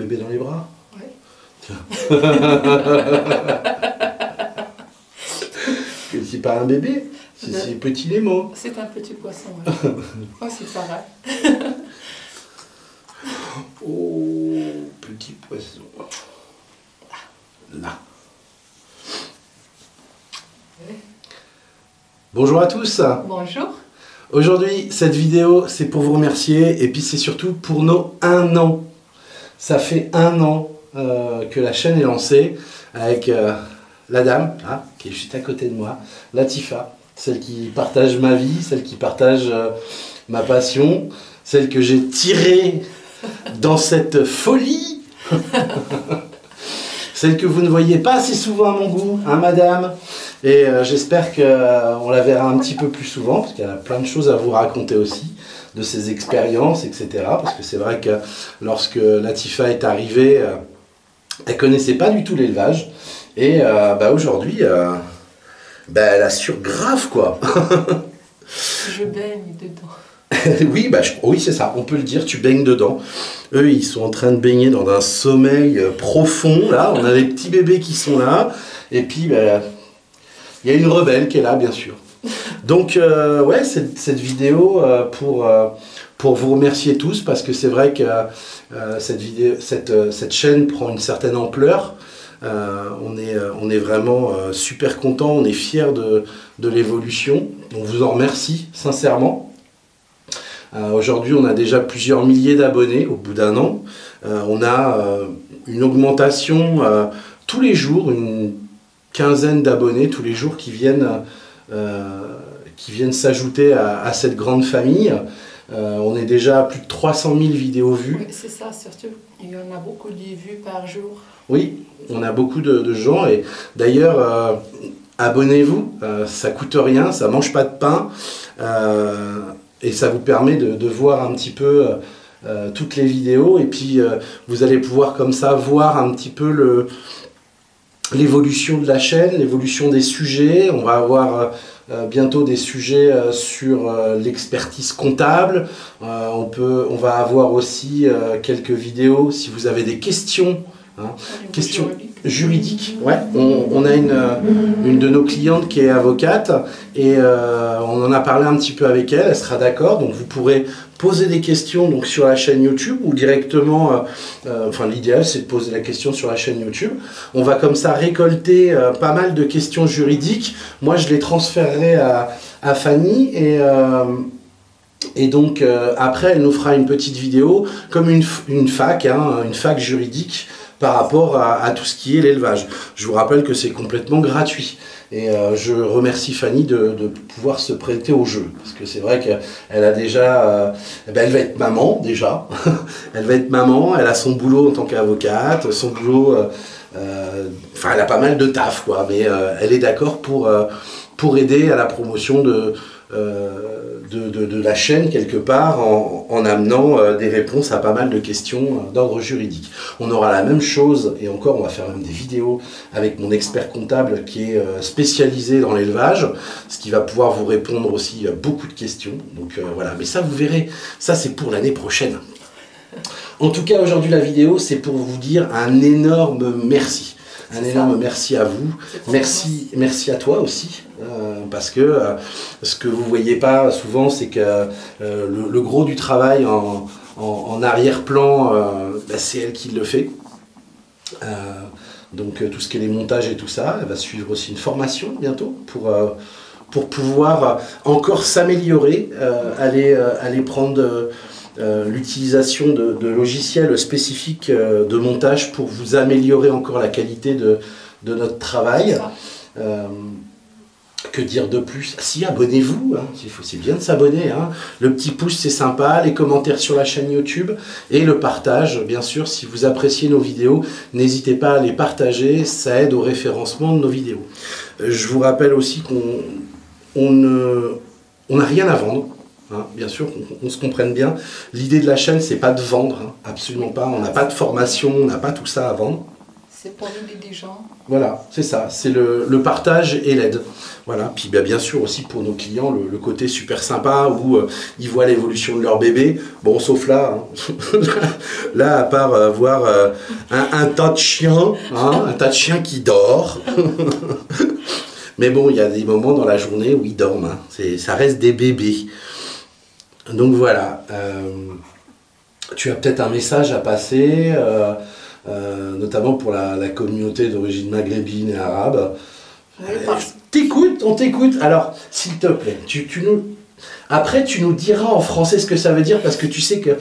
bébé dans les bras? Ouais. Tiens. C'est pas un bébé, c'est petit Nemo. C'est un petit poisson, ouais. Oh, c'est pareil. Oh, petit poisson. Là. Bonjour à tous. Bonjour. Aujourd'hui, cette vidéo, c'est pour vous remercier et puis c'est surtout pour nos 1 an. Ça fait 1 an que la chaîne est lancée avec la dame, là, qui est juste à côté de moi, Latifa, celle qui partage ma vie, celle qui partage ma passion, celle que j'ai tirée dans cette folie, celle que vous ne voyez pas assez souvent à mon goût, hein, madame. Et j'espère qu'on la verra un petit peu plus souvent, parce qu'elle a plein de choses à vous raconter aussi, de ses expériences, etc. Parce que c'est vrai que lorsque Latifa est arrivée, elle connaissait pas du tout l'élevage. Et aujourd'hui, elle assure grave, quoi. Je baigne dedans. Oui, oui, c'est ça, on peut le dire, tu baignes dedans. Eux, ils sont en train de baigner dans un sommeil profond, là. On a les petits bébés qui sont là. Et puis, il y a une rebelle qui est là, bien sûr. Donc, ouais, cette vidéo pour vous remercier tous, parce que c'est vrai que cette chaîne prend une certaine ampleur. On est vraiment super content, on est fiers de l'évolution. On vous en remercie, sincèrement. Aujourd'hui, on a déjà plusieurs milliers d'abonnés au bout d'1 an. On a une augmentation tous les jours, une quinzaine d'abonnés tous les jours qui viennent s'ajouter à cette grande famille. On est déjà à plus de 300 000 vidéos vues. Oui, c'est ça, surtout. Il y en a beaucoup de vues par jour. Oui, on a beaucoup de gens. Et d'ailleurs, abonnez-vous, ça coûte rien, ça mange pas de pain. Et ça vous permet de voir un petit peu toutes les vidéos. Et puis, vous allez pouvoir comme ça voir un petit peu l'évolution de la chaîne, l'évolution des sujets. On va avoir bientôt des sujets sur l'expertise comptable. On va avoir aussi quelques vidéos si vous avez des questions. Hein, questions juridiques. Ouais, on a une de nos clientes qui est avocate et on en a parlé un petit peu avec elle. Elle sera d'accord. Donc vous pourrez poser des questions donc sur la chaîne YouTube ou directement. Enfin, l'idéal c'est de poser la question sur la chaîne YouTube. On va comme ça récolter pas mal de questions juridiques. Moi, je les transférerai à Fanny et donc après, elle nous fera une petite vidéo comme une fac, hein, une fac juridique par rapport à tout ce qui est l'élevage. Je vous rappelle que c'est complètement gratuit. Et je remercie Fanny de pouvoir se prêter au jeu. Parce que c'est vrai qu'elle a déjà... elle va être maman, déjà. Elle va être maman, elle a son boulot en tant qu'avocate, son boulot... Enfin, elle a pas mal de taf, quoi. Mais elle est d'accord pour aider à la promotion de la chaîne quelque part en amenant des réponses à pas mal de questions d'ordre juridique. On aura la même chose et encore on va faire même des vidéos avec mon expert comptable qui est spécialisé dans l'élevage, ce qui va pouvoir vous répondre aussi à beaucoup de questions. Donc voilà, mais ça vous verrez, ça c'est pour l'année prochaine. En tout cas aujourd'hui la vidéo c'est pour vous dire un énorme merci. Un énorme merci à vous, merci à toi aussi, parce que ce que vous ne voyez pas souvent, c'est que le gros du travail en arrière-plan, c'est elle qui le fait. Donc tout ce qui est les montages et tout ça, elle va suivre aussi une formation bientôt pour pouvoir encore s'améliorer, aller prendre... l'utilisation de logiciels spécifiques de montage pour vous améliorer encore la qualité de notre travail. Que dire de plus? Si, abonnez-vous, hein. C'est bien de s'abonner. Hein. Le petit pouce, c'est sympa, les commentaires sur la chaîne YouTube et le partage, bien sûr. Si vous appréciez nos vidéos, n'hésitez pas à les partager, ça aide au référencement de nos vidéos. Je vous rappelle aussi qu'on n'a rien à vendre. Hein, bien sûr, on se comprenne bien. L'idée de la chaîne, c'est pas de vendre, hein, absolument pas. On n'a pas de formation, on n'a pas tout ça à vendre. C'est pour aider des gens. Voilà, c'est ça, c'est le partage et l'aide. Voilà, puis bien sûr aussi pour nos clients, le côté super sympa où ils voient l'évolution de leur bébé. Bon, sauf là, hein. Là, à part voir un tas de chiens, hein, un tas de chiens qui dort. Mais bon, il y a des moments dans la journée où ils dorment, hein. Ça reste des bébés. Donc voilà, tu as peut-être un message à passer, notamment pour la communauté d'origine maghrébine et arabe. Oui, On t'écoute. Alors, s'il te plaît, après tu nous diras en français ce que ça veut dire, parce que tu sais que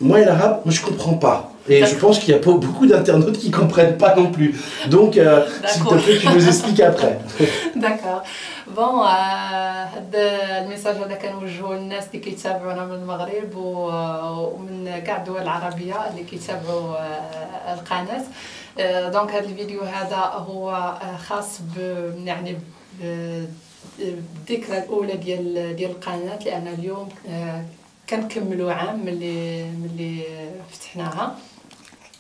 moi et l'arabe, je comprends pas. Et je pense qu'il y a pas beaucoup d'internautes qui comprennent pas non plus. Donc, s'il te plaît, tu nous expliques après. D'accord. بون هذا الميساج هذا كنوجهوا للناس اللي كيتابعونا من المغرب ومن كاع الدول العربيه اللي كيتابعوا القناه. دونك هذا الفيديو هذا هو خاص يعني بالذكرى الاولى ديال القناه، لان اليوم كنكملوا عام ملي فتحناها.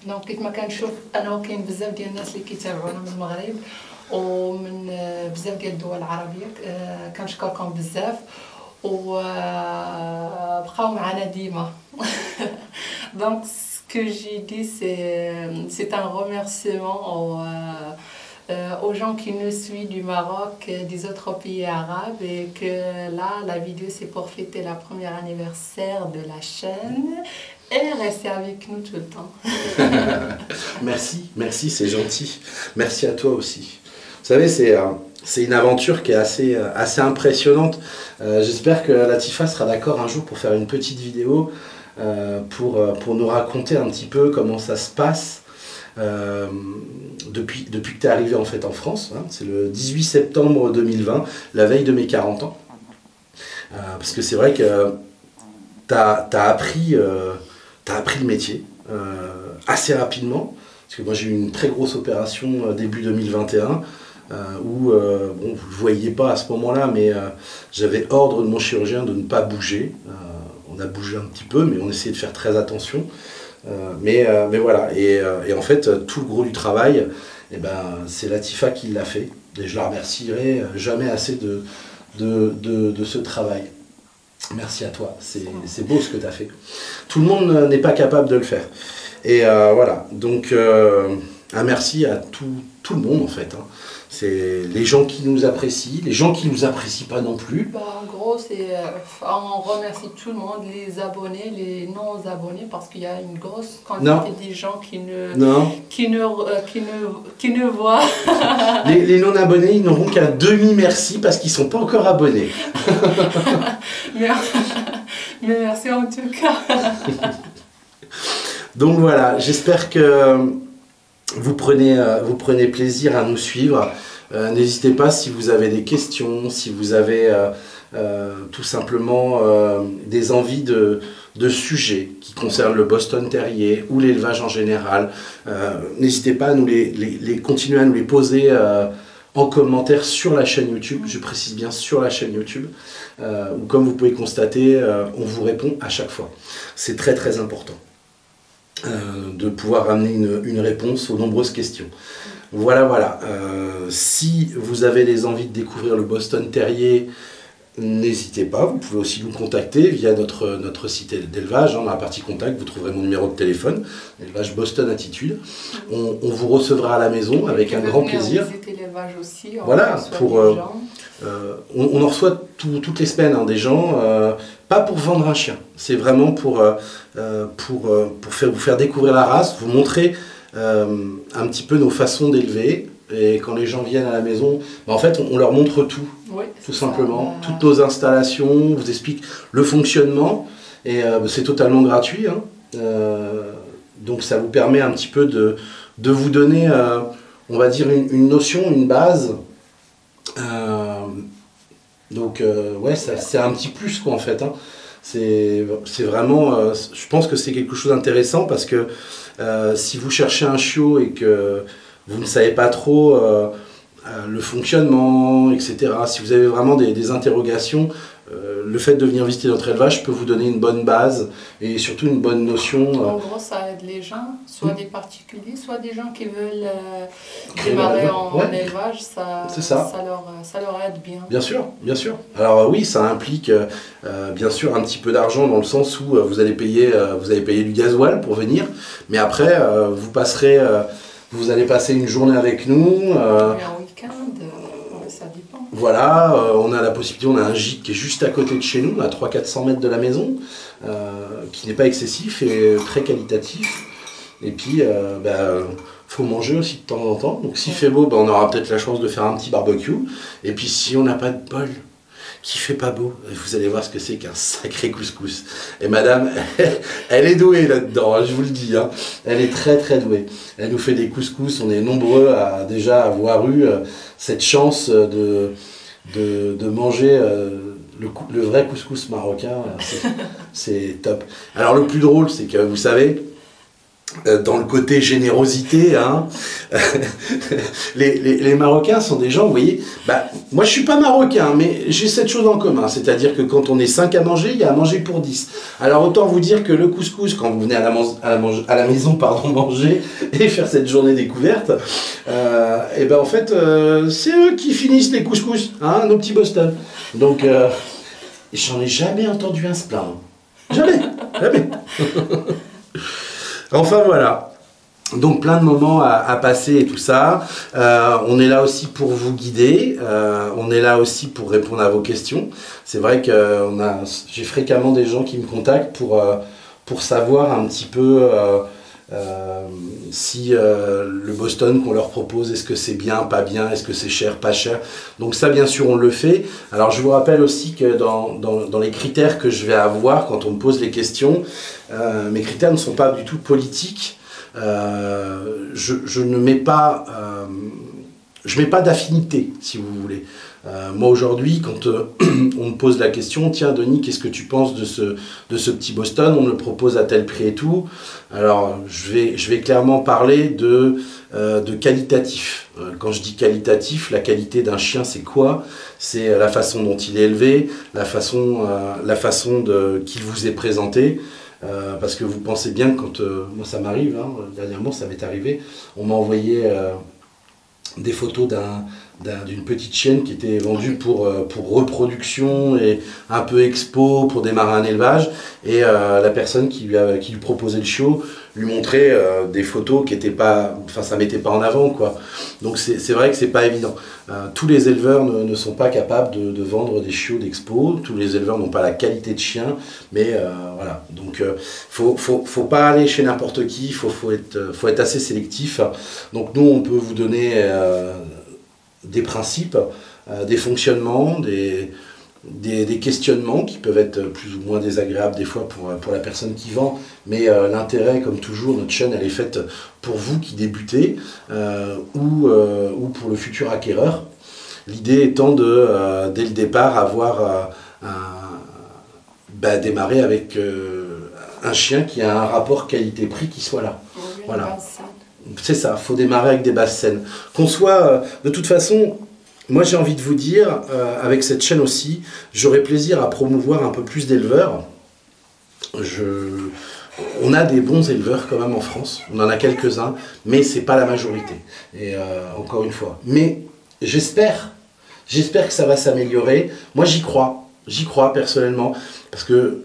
دونك كيف ما كنشوف انا كاين بزاف ديال الناس اللي كيتابعونا من المغرب ومن بزاف ديال الدول العربيه، كنشكركم بزاف وبقاو معنا ديما. Donc ce que j'ai dit c'est un remerciement aux gens qui nous suivent du Maroc, des autres pays arabes, et que là la vidéo c'est pour fêter la première anniversaire de la chaîne et rester avec nous tout le temps. Merci, c'est gentil. Merci à toi aussi. Vous savez, c'est une aventure qui est assez impressionnante. J'espère que Latifa sera d'accord un jour pour faire une petite vidéo pour nous raconter un petit peu comment ça se passe depuis que tu es arrivé en fait en France. Hein. C'est le 18 septembre 2020, la veille de mes 40 ans. Parce que c'est vrai que tu as appris le métier assez rapidement. Parce que moi j'ai eu une très grosse opération début 2021. Où, bon, vous ne le voyez pas à ce moment-là, mais j'avais ordre de mon chirurgien de ne pas bouger. On a bougé un petit peu, mais on essayait de faire très attention. Mais voilà, et en fait, tout le gros du travail, eh ben, c'est Latifa qui l'a fait. Et je la remercierai jamais assez de ce travail. Merci à toi, c'est beau ce que tu as fait. Tout le monde n'est pas capable de le faire. Et voilà, donc un merci à tout le monde en fait. Hein. C'est les gens qui nous apprécient, les gens qui nous apprécient pas non plus. En gros, on remercie tout le monde, les abonnés, les non-abonnés, parce qu'il y a une grosse quantité de gens qui ne voient. Les non-abonnés, ils n'auront qu'un demi-merci parce qu'ils sont pas encore abonnés. mais merci en tout cas. Donc voilà, j'espère que vous prenez plaisir à nous suivre. N'hésitez pas si vous avez des questions, si vous avez tout simplement des envies de sujets qui concernent le Boston Terrier ou l'élevage en général. N'hésitez pas à nous continuer à nous les poser en commentaire sur la chaîne YouTube. Je précise bien sur la chaîne YouTube. Où comme vous pouvez constater, on vous répond à chaque fois. C'est très très important. De pouvoir ramener une réponse aux nombreuses questions. Voilà. Si vous avez des envies de découvrir le Boston Terrier, n'hésitez pas. Vous pouvez aussi nous contacter via notre site d'élevage. Dans la partie contact, vous trouverez mon numéro de téléphone, élevage Boston Attitude. On vous recevra à la maison avec un grand plaisir. Visiter l'élevage aussi. Voilà, on en reçoit toutes les semaines des gens, pas pour vendre un chien, c'est vraiment pour vous faire découvrir la race, vous montrer un petit peu nos façons d'élever, et quand les gens viennent à la maison, en fait on leur montre tout, oui, tout simplement, toutes nos installations, on vous explique le fonctionnement, et c'est totalement gratuit, hein. Donc ça vous permet un petit peu de vous donner, on va dire, une notion, une base. Donc ouais, c'est un petit plus quoi en fait, hein. C'est vraiment, je pense que c'est quelque chose d'intéressant parce que si vous cherchez un chiot et que vous ne savez pas trop le fonctionnement, etc. Si vous avez vraiment des interrogations, le fait de venir visiter notre élevage peut vous donner une bonne base et surtout une bonne notion. En gros, ça aide les gens, soit des particuliers, soit des gens qui veulent démarrer en élevage, ça leur aide bien. Bien sûr, bien sûr. Alors oui, ça implique bien sûr un petit peu d'argent dans le sens où vous allez payer du gasoil pour venir, mais après vous allez passer une journée avec nous. Un week-end, ça dépend. Voilà, on a la possibilité, on a un gîte qui est juste à côté de chez nous, à 300-400 mètres de la maison, qui n'est pas excessif et très qualitatif. Et puis, faut manger aussi de temps en temps. Donc s'il fait beau, on aura peut-être la chance de faire un petit barbecue. Et puis si on n'a pas de bol, qu'il fait pas beau, vous allez voir ce que c'est qu'un sacré couscous. Et madame, elle est douée là-dedans, hein, je vous le dis. Hein. Elle est très très douée. Elle nous fait des couscous, on est nombreux à déjà avoir eu cette chance de manger le vrai couscous marocain. C'est top. Alors le plus drôle, c'est que vous savez, dans le côté générosité, hein, les Marocains sont des gens, vous voyez, moi je suis pas marocain, mais j'ai cette chose en commun, c'est-à-dire que quand on est 5 à manger, il y a à manger pour 10. Alors autant vous dire que le couscous, quand vous venez à la maison manger et faire cette journée découverte, et en fait, c'est eux qui finissent les couscous, hein, nos petits Boston. Donc, j'en ai jamais entendu un se plaindre. Jamais. Enfin voilà, donc plein de moments à passer et tout ça. On est là aussi pour vous guider, on est là aussi pour répondre à vos questions. C'est vrai que j'ai fréquemment des gens qui me contactent pour savoir un petit peu si le Boston qu'on leur propose, est-ce que c'est bien, pas bien, est-ce que c'est cher, pas cher. Donc ça bien sûr on le fait. Alors je vous rappelle aussi que dans les critères que je vais avoir quand on me pose les questions, mes critères ne sont pas du tout politiques. Je ne mets pas d'affinité, si vous voulez. Moi aujourd'hui, quand on me pose la question, tiens Denis, qu'est-ce que tu penses de ce petit Boston, on me le propose à tel prix et tout. Alors je vais clairement parler de qualitatif. Quand je dis qualitatif, la qualité d'un chien c'est quoi? C'est la façon dont il est élevé, la façon qu'il vous est présenté. Parce que vous pensez bien que quand moi ça m'arrive, hein, dernièrement ça m'est arrivé, on m'a envoyé des photos d'une petite chienne qui était vendue pour reproduction et un peu expo pour démarrer un élevage, et la personne qui lui proposait le chiot lui montrait des photos qui étaient pas, enfin ça mettait pas en avant quoi. Donc c'est vrai que c'est pas évident. Tous les éleveurs ne sont pas capables de vendre des chiots d'expo, tous les éleveurs n'ont pas la qualité de chien, mais voilà. Donc faut pas aller chez n'importe qui, faut être assez sélectif. Donc nous on peut vous donner des principes, des fonctionnements, des questionnements qui peuvent être plus ou moins désagréables des fois pour la personne qui vend, mais l'intérêt, comme toujours, notre chaîne elle est faite pour vous qui débutez ou pour le futur acquéreur. L'idée étant dès le départ, avoir démarrer avec un chien qui a un rapport qualité-prix qui soit là. Voilà. C'est ça, il faut démarrer avec des bases saines. Qu'on soit, de toute façon, moi j'ai envie de vous dire, avec cette chaîne aussi, j'aurais plaisir à promouvoir un peu plus d'éleveurs. On a des bons éleveurs quand même en France, on en a quelques-uns, mais c'est pas la majorité. Et encore une fois. Mais j'espère que ça va s'améliorer. Moi j'y crois personnellement, parce que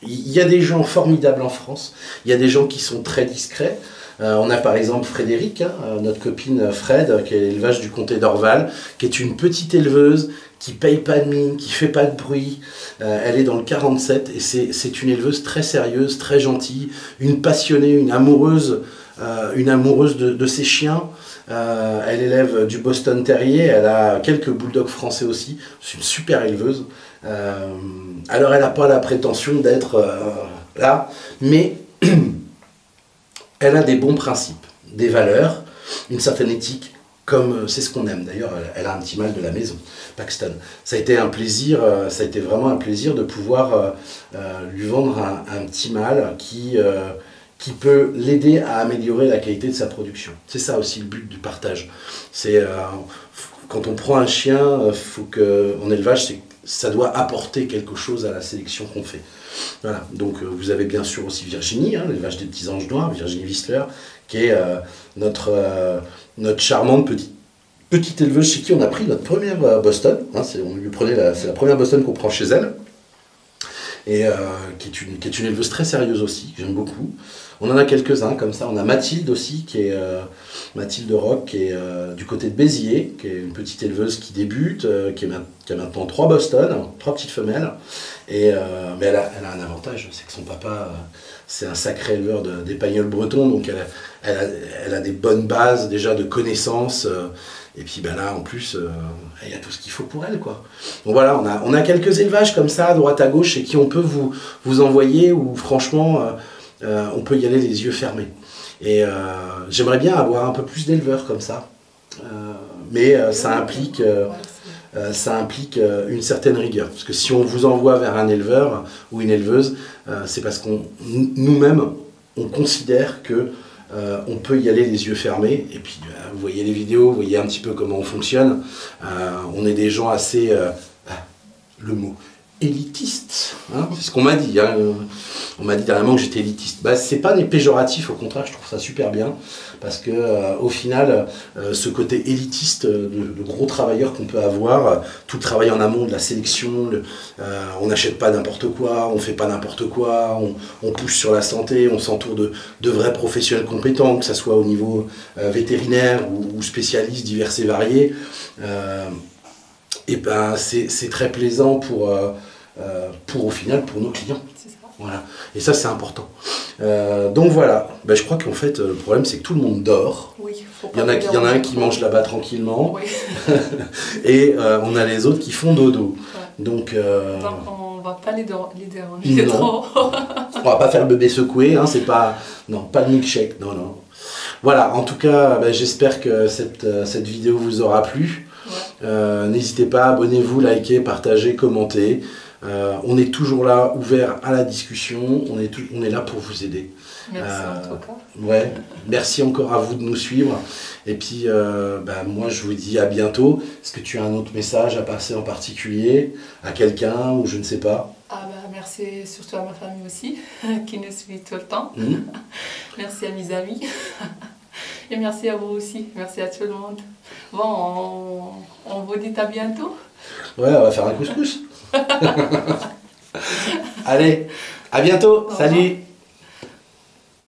il y a des gens formidables en France, il y a des gens qui sont très discrets. On a par exemple Frédéric, hein, notre copine Fred, qui est l'élevage du comté d'Orval, qui est une petite éleveuse, qui paye pas de mine, qui fait pas de bruit. Elle est dans le 47 et c'est une éleveuse très sérieuse, très gentille, une passionnée, une amoureuse de ses chiens. Elle élève du Boston Terrier, elle a quelques bulldogs français aussi, c'est une super éleveuse. Alors elle n'a pas la prétention d'être là, mais elle a des bons principes, des valeurs, une certaine éthique, comme c'est ce qu'on aime. D'ailleurs, elle a un petit mâle de la maison, Paxton. Ça a été un plaisir, ça a été vraiment un plaisir de pouvoir lui vendre un petit mâle qui qui peut l'aider à améliorer la qualité de sa production. C'est ça aussi le but du partage. C'est quand on prend un chien, faut que, en élevage, ça doit apporter quelque chose à la sélection qu'on fait. Voilà. Donc vous avez bien sûr aussi Virginie, hein, l'élevage des petits anges noirs, Virginie Wissler, qui est notre charmante petite éleveuse chez qui on a pris notre première Boston. Hein, c'est la première Boston qu'on prend chez elle. Et qui est une éleveuse très sérieuse aussi, que j'aime beaucoup. On en a quelques-uns comme ça. On a Mathilde aussi, qui est Mathilde Rock, qui est du côté de Béziers, qui est une petite éleveuse qui débute, qui a maintenant 3 Boston, 3 petites femelles. Mais elle a un avantage, c'est que son papa, c'est un sacré éleveur d'épagnols bretons, donc elle a des bonnes bases déjà de connaissances. Et puis ben là, en plus, il y a tout ce qu'il faut pour elle, quoi. Donc voilà, on a quelques élevages comme ça, à droite à gauche, chez qui on peut vous envoyer, où franchement, on peut y aller les yeux fermés. Et j'aimerais bien avoir un peu plus d'éleveurs comme ça. Mais ça implique une certaine rigueur. Parce que si on vous envoie vers un éleveur ou une éleveuse, c'est parce qu'on nous-mêmes, on considère que on peut y aller les yeux fermés, et puis vous voyez les vidéos, vous voyez un petit peu comment on fonctionne. On est des gens assez, le mot, élitistes, hein, c'est ce qu'on m'a dit. Hein. On m'a dit dernièrement que j'étais élitiste. Bah, c'est pas des péjoratifs, au contraire, je trouve ça super bien, parce que au final, ce côté élitiste, de gros travailleurs qu'on peut avoir, tout le travail en amont de la sélection, on n'achète pas n'importe quoi, on fait pas n'importe quoi, on pousse sur la santé, on s'entoure de vrais professionnels compétents, que ce soit au niveau vétérinaire ou spécialistes divers et variés. Et ben c'est très plaisant pour au final pour nos clients. Voilà. Et ça c'est important. Donc voilà, ben, je crois qu'en fait le problème c'est que tout le monde dort. Oui, il y en a un qui mange là-bas tranquillement. Oui. Et on a les autres qui font dodo. Ouais. Donc on va pas les déranger trop. On va pas faire le bébé secoué, hein, c'est pas. Non, pas de milkshake, non. Voilà, en tout cas, ben, j'espère que cette vidéo vous aura plu. Ouais. N'hésitez pas, abonnez-vous, likez, partagez, commentez. On est toujours là, ouvert à la discussion, on est là pour vous aider. Merci en tout cas. Ouais, merci encore à vous de nous suivre. Et puis, moi je vous dis à bientôt. Est-ce que tu as un autre message à passer en particulier à quelqu'un ou je ne sais pas? Merci surtout à ma famille aussi, qui nous suit tout le temps. Merci à mes amis. Et merci à vous aussi. Merci à tout le monde. Bon, on vous dit à bientôt. Ouais, on va faire un couscous. Allez, à bientôt. Salut.